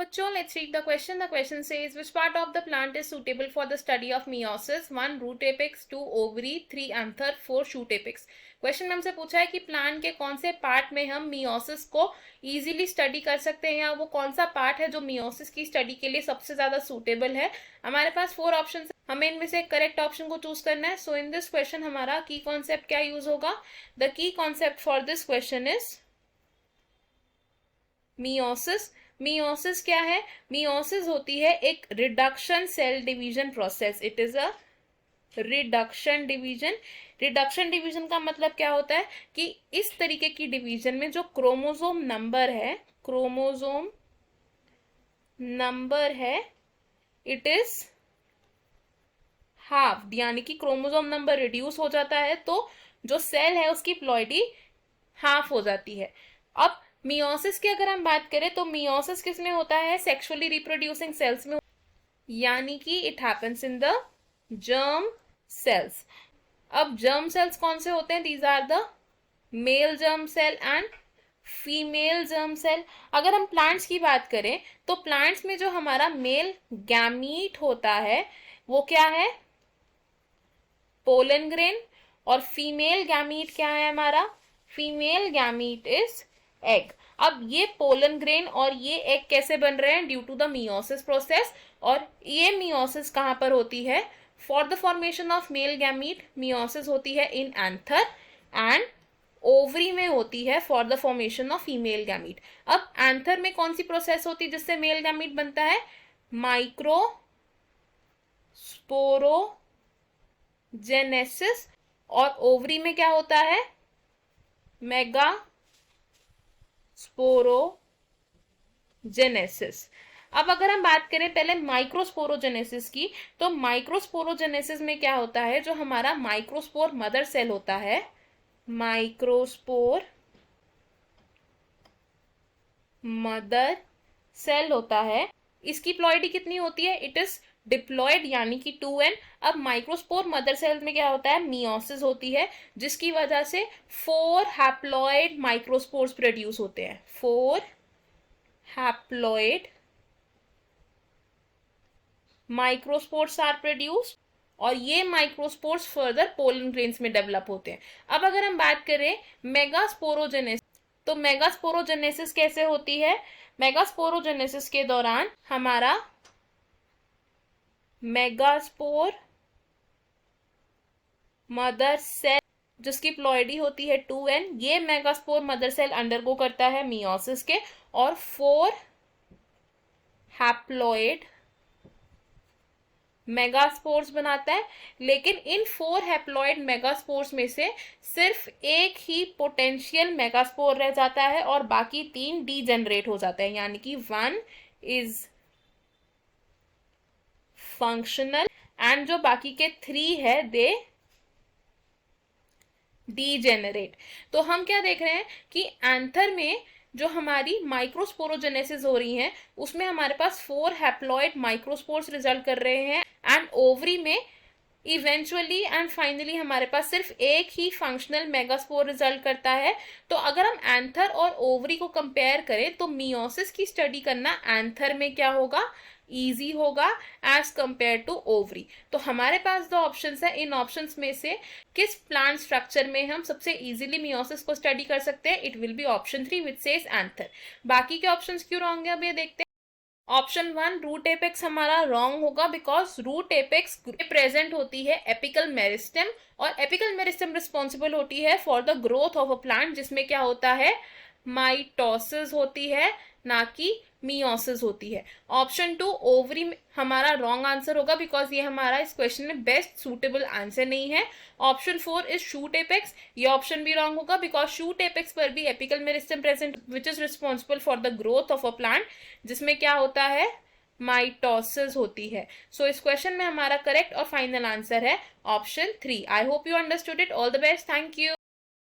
बच्चों, let's read the question. The question says, which part of the plant is suitable for the study of meiosis? 1. root apex, 2. ovary, 3. anther, 4. shoot apex. Question में हमसे पूछा है कि plant के कौन से पार्ट में हम मियोसिस को इजीली स्टडी कर सकते हैं, या वो कौन सा पार्ट है जो मियोसिस की स्टडी के लिए सबसे ज्यादा सूटेबल है. हमारे पास 4 ऑप्शन है, हमें इनमें से करेक्ट ऑप्शन को चूज करना है. सो इन दिस क्वेश्चन हमारा की कॉन्सेप्ट क्या यूज होगा? The key concept for this question is meiosis. Meiosis क्या है? मियोसिस होती है एक reduction cell division process. It is a reduction division. Reduction division का मतलब क्या होता है कि इस तरीके की डिवीजन में जो क्रोमोसोम नंबर है, क्रोमोसोम नंबर है, इट इज हाफ, यानी कि क्रोमोसोम नंबर रिड्यूस हो जाता है तो जो सेल है उसकी प्लॉइडी हाफ हो जाती है. अब मियोसिस की अगर हम बात करें तो मियोसिस किस में होता है? सेक्सुअली रिप्रोड्यूसिंग सेल्स में, यानी कि it happens in the germ cells. अब जर्म सेल्स कौन से होते हैं? These are the male germ cell and female germ cell. अगर हम प्लांट्स की बात करें तो प्लांट्स में जो हमारा मेल गैमीट होता है वो क्या है? Pollen grain. और फीमेल गैमीट क्या है हमारा? Female gamete is egg. अब ये पोलन ग्रेन और ये एग कैसे बन रहे हैं? Due to the meiosis process. और ये मियोसिस कहां पर होती है? For the formation of male gamete meiosis होती है इन एंथर, एंड ओवरी में होती है for the formation of female gamete. अब एंथर में कौन सी प्रोसेस होती है जिससे मेल गैमीट बनता है? Micro sporogenesis. और ओवरी में क्या होता है? Mega sporogenesis. अब अगर हम बात करें पहले माइक्रोस्पोरोजेनेसिस की, तो माइक्रोस्पोरोजेनेसिस में क्या होता है? जो हमारा माइक्रोस्पोर मदर सेल होता है, माइक्रोस्पोर मदर सेल होता है, इसकी प्लॉइडी कितनी होती है? इट इज डिप्लॉयड, यानी कि 2n. अब माइक्रोस्पोर मदर सेल में क्या होता है? मियोसिस होती है, जिसकी वजह से 4 हैप्लॉइड माइक्रोस्पोर्स प्रोड्यूस होते हैं. 4 हैप्लॉइड माइक्रोस्पोर्स आर प्रोड्यूस्ड, और ये माइक्रोस्पोर्स फर्दर पोलन ग्रेन्स में डेवलप होते हैं. अब अगर हम बात करें मेगास्पोरोजेनेसिस, तो मेगास्पोरोजेनेसिस कैसे होती है? मेगास्पोरोजेनेसिस के दौरान हमारा मेगास्पोर मदर सेल जिसकी प्लॉइडी होती है 2n, ये मेगास्पोर मदर सेल अंडरगो करता है मियोसिस के और 4 हैप्लॉइड मेगास्पोर्स बनाता है. लेकिन इन 4 हैप्लॉइड मेगास्पोर्स में से सिर्फ एक ही पोटेंशियल मेगास्पोर रह जाता है और बाकी 3 डीजेनरेट हो जाते हैं, यानी कि 1 इज फंक्शनल एंड जो बाकी के 3 है दे डीजेनरेट. तो हम क्या देख रहे हैं कि एंथर में जो हमारी माइक्रोस्पोरोजेनेसिस हो रही है उसमें हमारे पास 4 हैप्लॉइड माइक्रोस्पोर्स रिजल्ट कर रहे हैं, एंड ओवरी में इवेंचुअली एंड फाइनली हमारे पास सिर्फ एक ही फंक्शनल मेगास्पोर रिजल्ट करता है. तो अगर हम एंथर और ओवरी को कंपेयर करें तो मियोसिस की स्टडी करना एंथर में क्या होगा? इजी होगा एज कंपेयर टू ओवरी. तो हमारे पास दो ऑप्शंस है, इन ऑप्शंस में से किस प्लांट स्ट्रक्चर में हम सबसे इजीली मियोसिस को स्टडी कर सकते हैं? It will be option 3 which says anther. बाकी के ऑप्शंस क्यों रॉन्ग है अब ये देखते हैं. ऑप्शन 1 रूट एपेक्स हमारा रॉन्ग होगा, बिकॉज रूट एपेक्स प्रेजेंट होती है एपिकल मेरिस्टेम, और एपिकल मेरिस्टेम रिस्पॉन्सिबल होती है for the growth of a plant, जिसमें क्या होता है? माइटोसिस होती है, ना कि मियोसिस होती है. ऑप्शन 2 ओवरी हमारा रॉन्ग आंसर होगा, बिकॉज ये हमारा इस क्वेश्चन में बेस्ट सूटेबल आंसर नहीं है. ऑप्शन 4 इज शूट एपेक्स, ये ऑप्शन भी रॉन्ग होगा, बिकॉज शूट एपेक्स पर भी apical meristem present which is responsible for the growth of a plant, जिसमें क्या होता है? माइटोसिस होती है. सो इस क्वेश्चन में हमारा करेक्ट और फाइनल आंसर है option 3. I hope you understood it. All the best. Thank you.